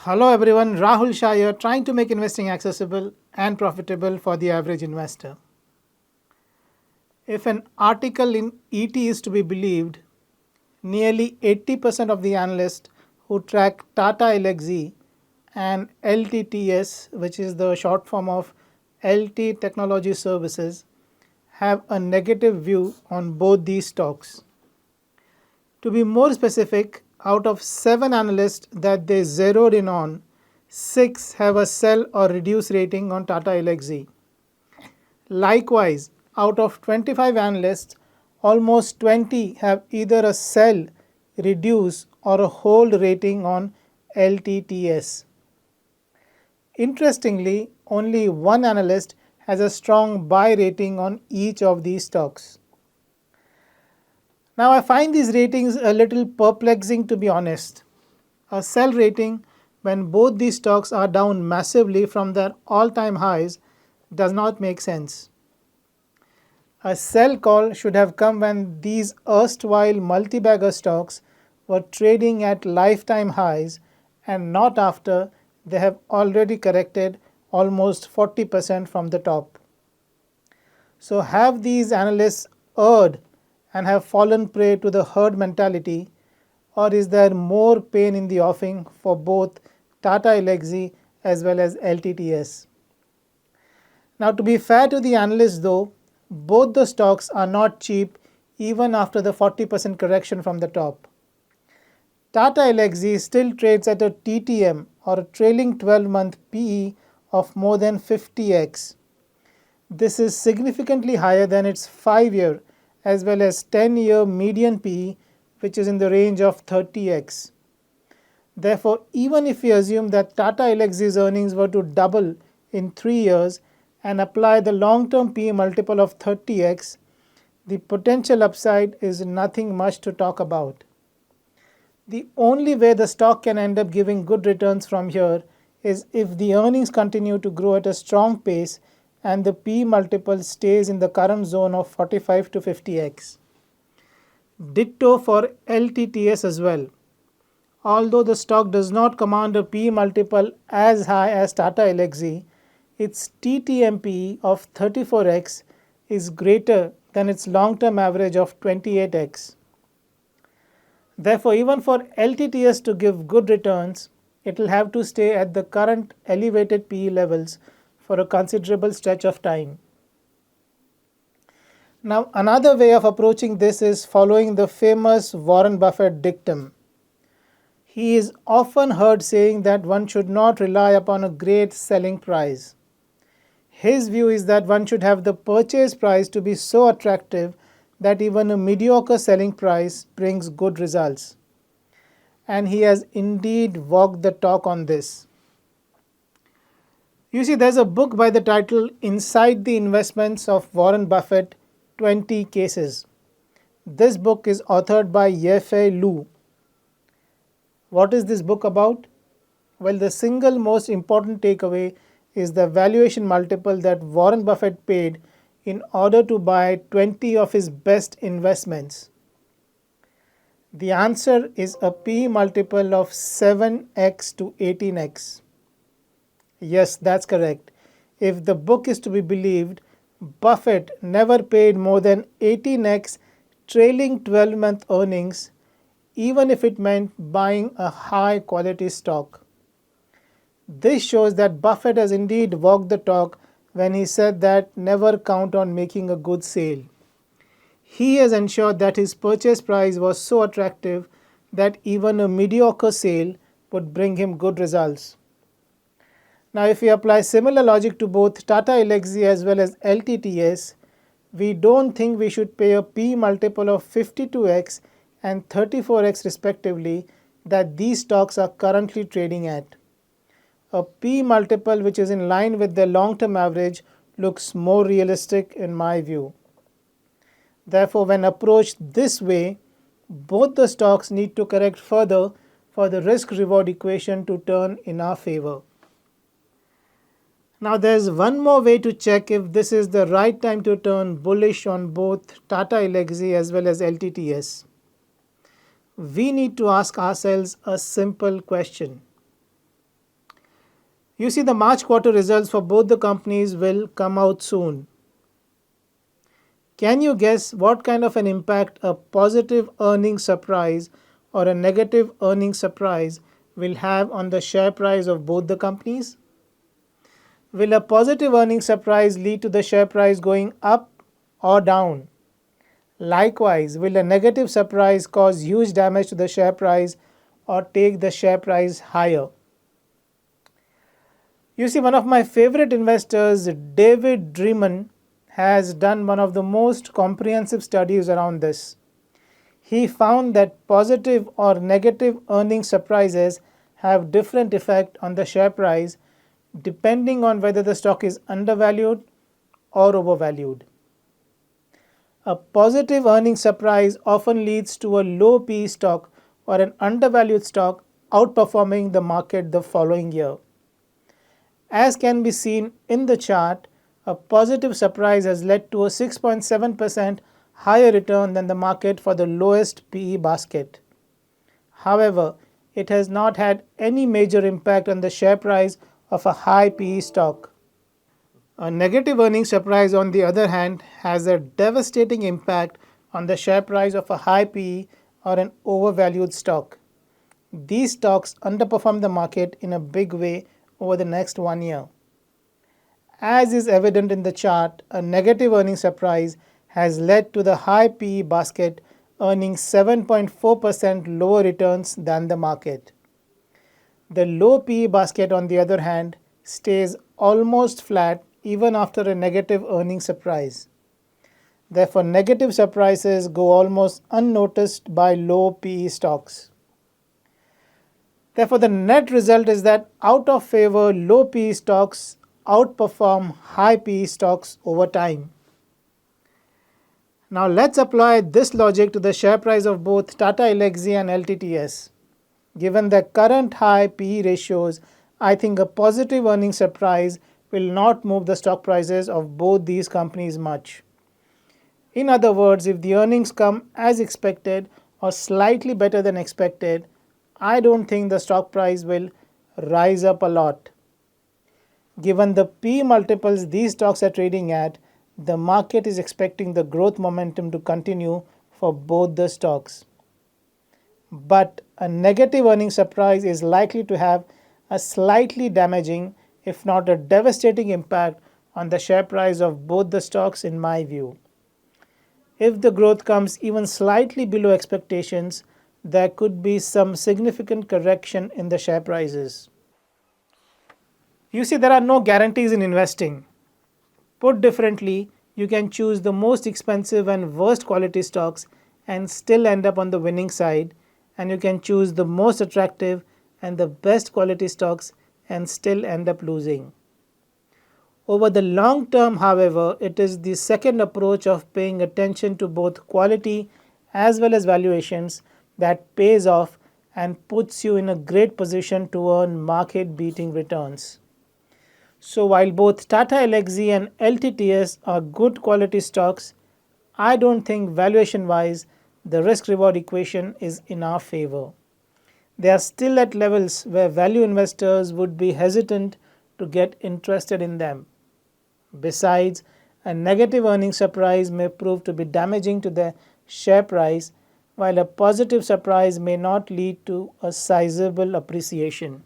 Hello everyone, Rahul Shah here, trying to make investing accessible and profitable for the average investor. If an article in ET is to be believed, nearly 80% of the analysts who track Tata Elxsi and LTTS, which is the short form of LT Technology Services, have a negative view on both these stocks. To be more specific, out of 7 analysts that they zeroed in on, 6 have a sell or reduce rating on Tata Elxsi. Likewise, out of 25 analysts, almost 20 have either a sell, reduce, or a hold rating on LTTS. Interestingly, only one analyst has a strong buy rating on each of these stocks. Now, I find these ratings a little perplexing, to be honest. A sell rating when both these stocks are down massively from their all-time highs does not make sense. A sell call should have come when these erstwhile multibagger stocks were trading at lifetime highs and not after they have already corrected almost 40% from the top. So have these analysts erred and have fallen prey to the herd mentality, or is there more pain in the offing for both Tata Elxsi as well as LTTS? Now, to be fair to the analysts though, both the stocks are not cheap even after the 40% correction from the top. Tata Elxsi still trades at a TTM or a trailing 12-month PE of more than 50x. This is significantly higher than its 5-year as well as 10-year median PE, which is in the range of 30x. Therefore, even if we assume that Tata Elxsi's earnings were to double in 3 years and apply the long-term PE multiple of 30x, the potential upside is nothing much to talk about. The only way the stock can end up giving good returns from here is if the earnings continue to grow at a strong pace and the P multiple stays in the current zone of 45 to 50x. Ditto for LTTS as well. Although the stock does not command a P multiple as high as Tata Elxsi, its TTM of 34x is greater than its long-term average of 28x. Therefore, even for LTTS to give good returns, it will have to stay at the current elevated PE levels for a considerable stretch of time. Now, another way of approaching this is following the famous Warren Buffett dictum. He is often heard saying that one should not rely upon a great selling price. His view is that one should have the purchase price to be so attractive that even a mediocre selling price brings good results. And he has indeed walked the talk on this. You see, there's a book by the title Inside the Investments of Warren Buffett, 20 Cases. This book is authored by Ye-Fei Liu. What is this book about? Well, the single most important takeaway is the valuation multiple that Warren Buffett paid in order to buy 20 of his best investments. The answer is a P multiple of 7x to 18x. Yes, that's correct. If the book is to be believed, Buffett never paid more than 18x trailing 12-month earnings, even if it meant buying a high-quality stock. This shows that Buffett has indeed walked the talk when he said that never count on making a good sale. He has ensured that his purchase price was so attractive that even a mediocre sale would bring him good results. Now, if we apply similar logic to both Tata Elxsi as well as LTTS, we don't think we should pay a P multiple of 52x and 34x respectively that these stocks are currently trading at. A P multiple which is in line with their long-term average looks more realistic in my view. Therefore, when approached this way, both the stocks need to correct further for the risk-reward equation to turn in our favor. Now, there's one more way to check if this is the right time to turn bullish on both Tata Elxsi as well as LTTS. We need to ask ourselves a simple question. You see, the March quarter results for both the companies will come out soon. Can you guess what kind of an impact a positive earnings surprise or a negative earnings surprise will have on the share price of both the companies? Will a positive earnings surprise lead to the share price going up or down? Likewise, will a negative surprise cause huge damage to the share price or take the share price higher? You see, one of my favorite investors, David Dreaman, has done one of the most comprehensive studies around this. He found that positive or negative earnings surprises have different effect on the share price depending on whether the stock is undervalued or overvalued. A positive earnings surprise often leads to a low PE stock or an undervalued stock outperforming the market the following year. As can be seen in the chart, a positive surprise has led to a 6.7% higher return than the market for the lowest PE basket. However, it has not had any major impact on the share price of a high PE stock. A negative earnings surprise, on the other hand, has a devastating impact on the share price of a high PE or an overvalued stock. These stocks underperform the market in a big way over the next 1 year. As is evident in the chart, a negative earnings surprise has led to the high PE basket earning 7.4% lower returns than the market. The low PE basket, on the other hand, stays almost flat even after a negative earnings surprise. Therefore, negative surprises go almost unnoticed by low PE stocks. Therefore, the net result is that out of favor, low PE stocks outperform high PE stocks over time. Now let's apply this logic to the share price of both Tata Elxsi and LTTS. Given their current high PE ratios, I think a positive earnings surprise will not move the stock prices of both these companies much. In other words, if the earnings come as expected or slightly better than expected, I don't think the stock price will rise up a lot. Given the P multiples these stocks are trading at, the market is expecting the growth momentum to continue for both the stocks. But a negative earnings surprise is likely to have a slightly damaging, if not a devastating impact on the share price of both the stocks in my view. If the growth comes even slightly below expectations, there could be some significant correction in the share prices. You see, there are no guarantees in investing. Put differently, you can choose the most expensive and worst quality stocks and still end up on the winning side, and you can choose the most attractive and the best quality stocks and still end up losing. Over the long term, however, it is the second approach of paying attention to both quality as well as valuations that pays off and puts you in a great position to earn market-beating returns. So while both Tata Elxsi and LTTS are good quality stocks, I don't think valuation-wise the risk-reward equation is in our favor. They are still at levels where value investors would be hesitant to get interested in them. Besides, a negative earnings surprise may prove to be damaging to the share price, while a positive surprise may not lead to a sizable appreciation.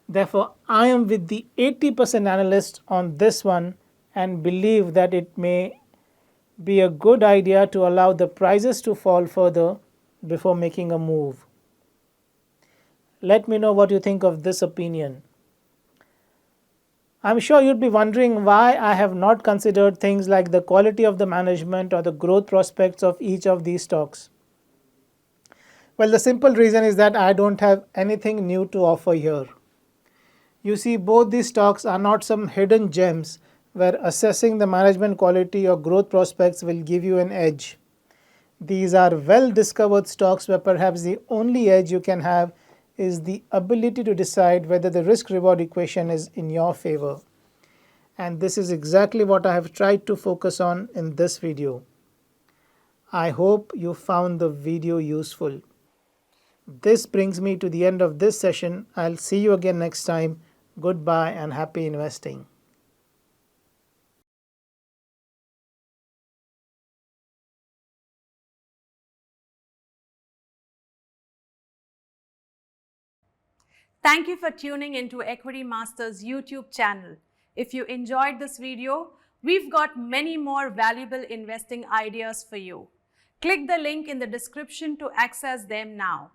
Therefore, I am with the 80% analysts on this one and believe that it may be a good idea to allow the prices to fall further before making a move. Let me know what you think of this opinion. I'm sure you'd be wondering why I have not considered things like the quality of the management or the growth prospects of each of these stocks. Well, the simple reason is that I don't have anything new to offer here. You see, both these stocks are not some hidden gems where assessing the management quality or growth prospects will give you an edge. These are well-discovered stocks where perhaps the only edge you can have is the ability to decide whether the risk-reward equation is in your favor. And this is exactly what I have tried to focus on in this video. I hope you found the video useful. This brings me to the end of this session. I'll see you again next time. Goodbye and happy investing. Thank you for tuning into Equity Masters YouTube channel. If you enjoyed this video, we've got many more valuable investing ideas for you. Click the link in the description to access them now.